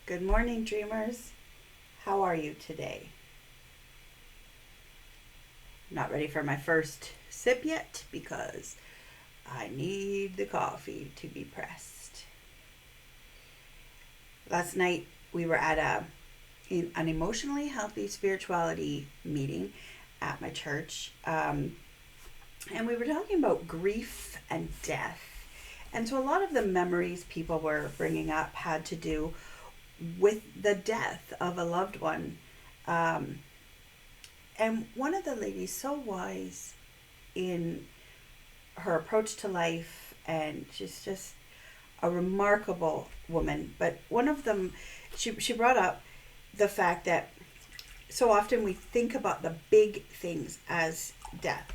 Good morning, dreamers. How are you today? Not ready for my first sip yet because I need the coffee to be pressed. Last night we were at an emotionally healthy spirituality meeting at my church, and we were talking about grief and death. And so a lot of the memories people were bringing up had to do with the death of a loved one. Um, and one of the ladies, so wise in her approach to life, and she's just a remarkable woman. But one of them, she brought up the fact that so often we think about the big things as death,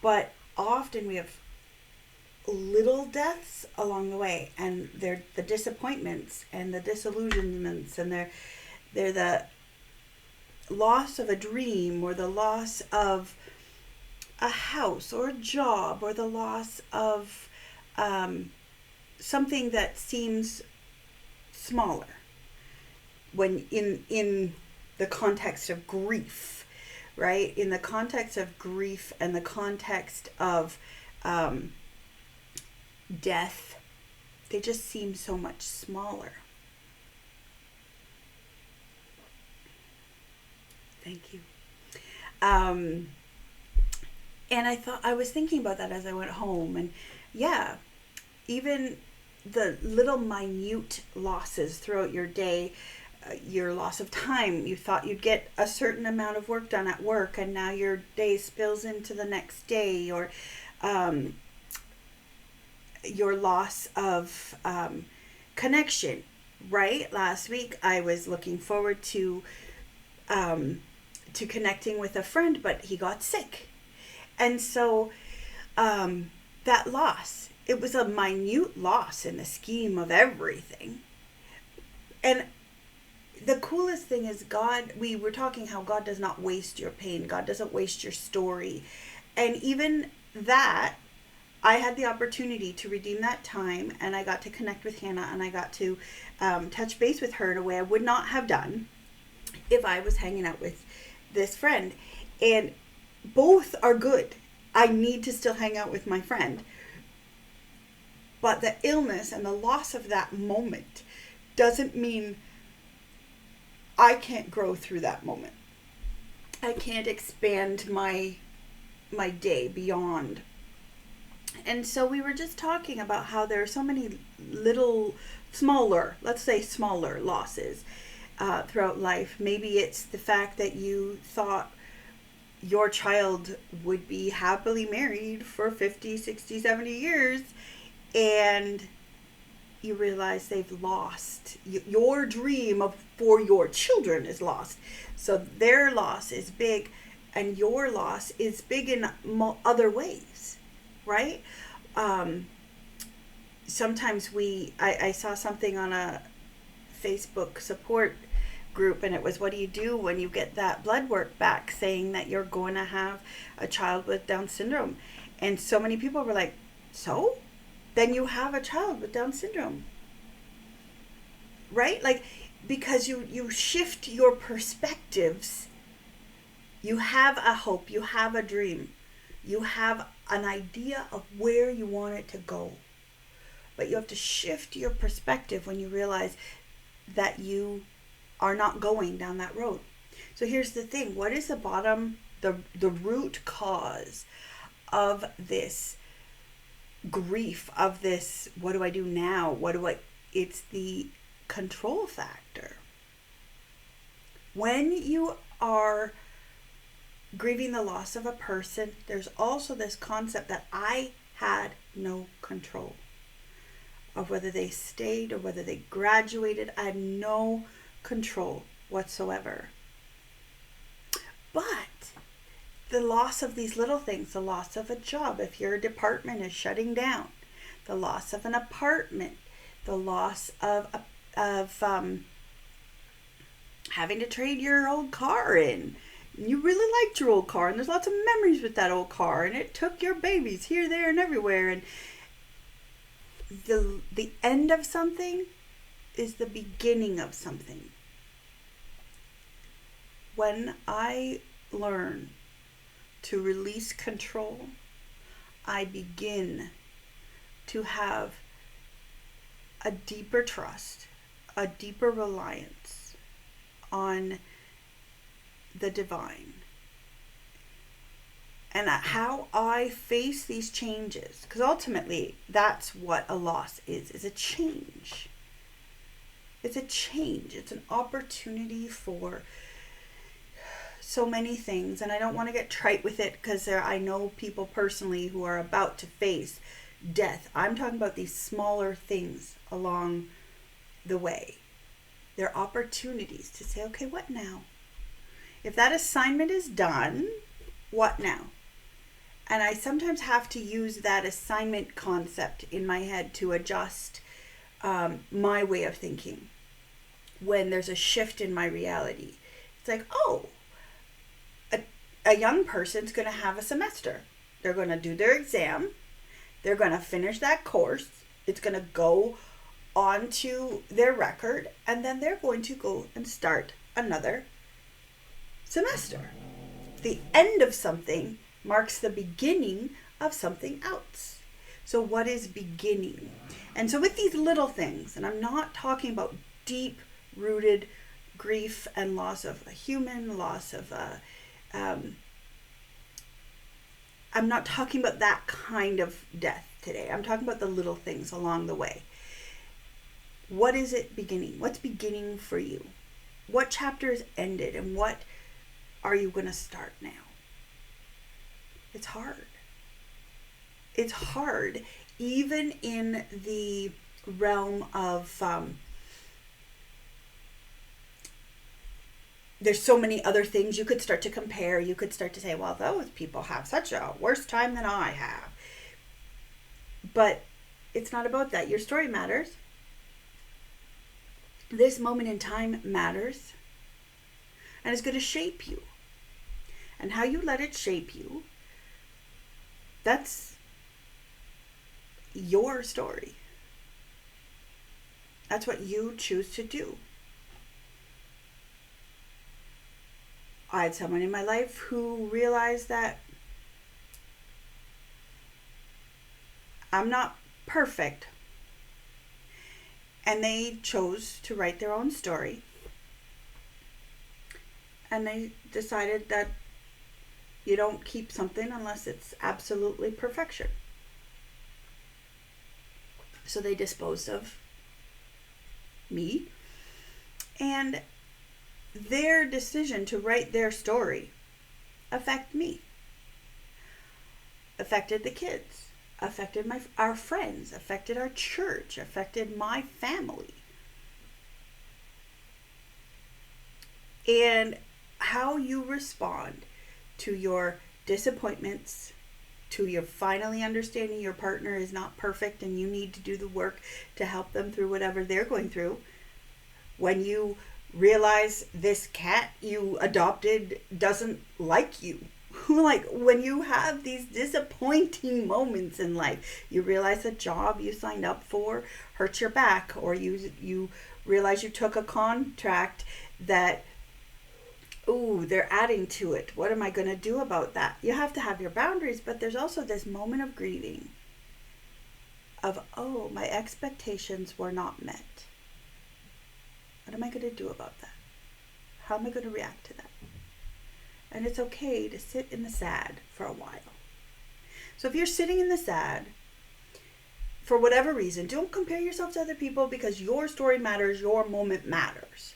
but often we have little deaths along the way, and they're the disappointments and the disillusionments, and they're the loss of a dream, or the loss of a house or a job, or the loss of something that seems smaller when in the context of grief, right? In the context of grief and the context of death, they just seem so much smaller. Thank you. Um, and I was thinking about that as I went home, and yeah, even the little minute losses throughout your day, your loss of time. You thought you'd get a certain amount of work done at work, and now your day spills into the next day, or um, your loss of connection. Right? Last week, I was looking forward to connecting with a friend, but he got sick, and so that loss. It was a minute loss in the scheme of everything. And the coolest thing is God, we were talking how God does not waste your pain. God doesn't waste your story. And even that, I had the opportunity to redeem that time, and I got to connect with Hannah, and I got to touch base with her in a way I would not have done if I was hanging out with this friend. And both are good. I need to still hang out with my friend. But the illness and the loss of that moment doesn't mean I can't grow through that moment. I can't expand my day beyond. And so we were just talking about how there are so many little, smaller, let's say smaller losses throughout life. Maybe it's the fact that you thought your child would be happily married for 50, 60, 70 years, and you realize they've lost. Your dream of for your children is lost. So their loss is big, and your loss is big in other ways, right? Um, Sometimes I saw something on a Facebook support group, and it was, what do you do when you get that blood work back saying that you're going to have a child with Down syndrome? And so many people were like, so then you have a child with Down syndrome, right? Like, because you shift your perspectives. You have a hope, you have a dream, you have an idea of where you want it to go, but you have to shift your perspective when you realize that you are not going down that road. So here's the thing: what is the root cause of this grief, of this what do I do now, it's the control factor. When you are grieving the loss of a person, there's also this concept that I had no control of whether they stayed or whether they graduated. I had no control whatsoever. But the loss of these little things, the loss of a job, if your department is shutting down, the loss of an apartment, the loss of having to trade your old car in. You really liked your old car, and there's lots of memories with that old car, and it took your babies here, there, and everywhere. And the end of something is the beginning of something. When I learn to release control, I begin to have a deeper trust, a deeper reliance on the divine. And how I face these changes, because ultimately that's what a loss is a change. It's a change. It's an opportunity for so many things. And I don't want to get trite with it, because I know people personally who are about to face death. I'm talking about these smaller things along the way. They're opportunities to say, okay, what now? If that assignment is done, what now? And I sometimes have to use that assignment concept in my head to adjust my way of thinking when there's a shift in my reality. It's like, oh, a young person's going to have a semester. They're going to do their exam. They're going to finish that course. It's going to go onto their record, and then they're going to go and start another semester. The end of something marks the beginning of something else. So what is beginning? And so with these little things, and I'm not talking about deep-rooted grief and loss of a human, loss of I'm not talking about that kind of death today. I'm talking about the little things along the way. What is it beginning? What's beginning for you? What chapter is ended, and what are you going to start now? It's hard. It's hard, even in the realm of there's so many other things you could start to compare. You could start to say, well, those people have such a worse time than I have. But it's not about that. Your story matters. This moment in time matters. And it's going to shape you. And how you let it shape you, that's your story. That's what you choose to do. I had someone in my life who realized that I'm not perfect. And they chose to write their own story. And they decided that you don't keep something unless it's absolutely perfection. So they disposed of me. And their decision to write their story affected me. Affected the kids. Affected our friends. Affected our church. Affected my family. And how you respond to your disappointments, to your finally understanding your partner is not perfect and you need to do the work to help them through whatever they're going through. When you realize this cat you adopted doesn't like you. Like when you have these disappointing moments in life, you realize the job you signed up for hurts your back, or you realize you took a contract that, ooh, they're adding to it. What am I going to do about that? You have to have your boundaries, but there's also this moment of grieving of, oh, my expectations were not met. What am I going to do about that? How am I going to react to that? And it's okay to sit in the sad for a while. So if you're sitting in the sad, for whatever reason, don't compare yourself to other people, because your story matters, your moment matters.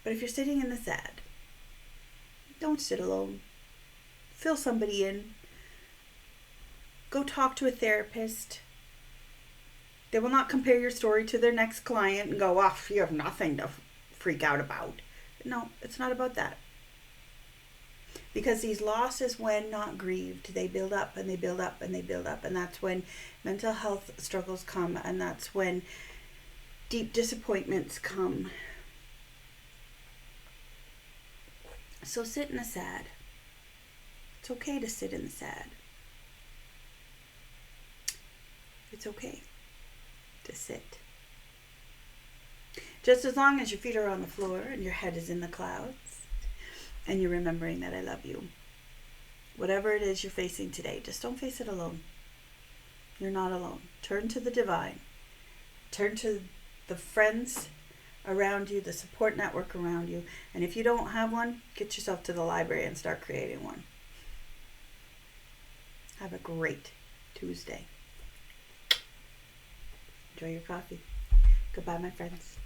But if you're sitting in the sad, don't sit alone. Fill somebody in. Go talk to a therapist. They will not compare your story to their next client and go, oh, you have nothing to freak out about. No, it's not about that. Because these losses, when not grieved, they build up and they build up and they build up. And that's when mental health struggles come. And that's when deep disappointments come. So sit in the sad. It's okay to sit in the sad. It's okay to sit Just as long as your feet are on the floor and your head is in the clouds and you're remembering that I love you. Whatever it is you're facing today, just don't face it alone. You're not alone. Turn to the divine. Turn to the friends around you, the support network around you. And if you don't have one, get yourself to the library and start creating one. Have a great Tuesday. Enjoy your coffee. Goodbye, my friends.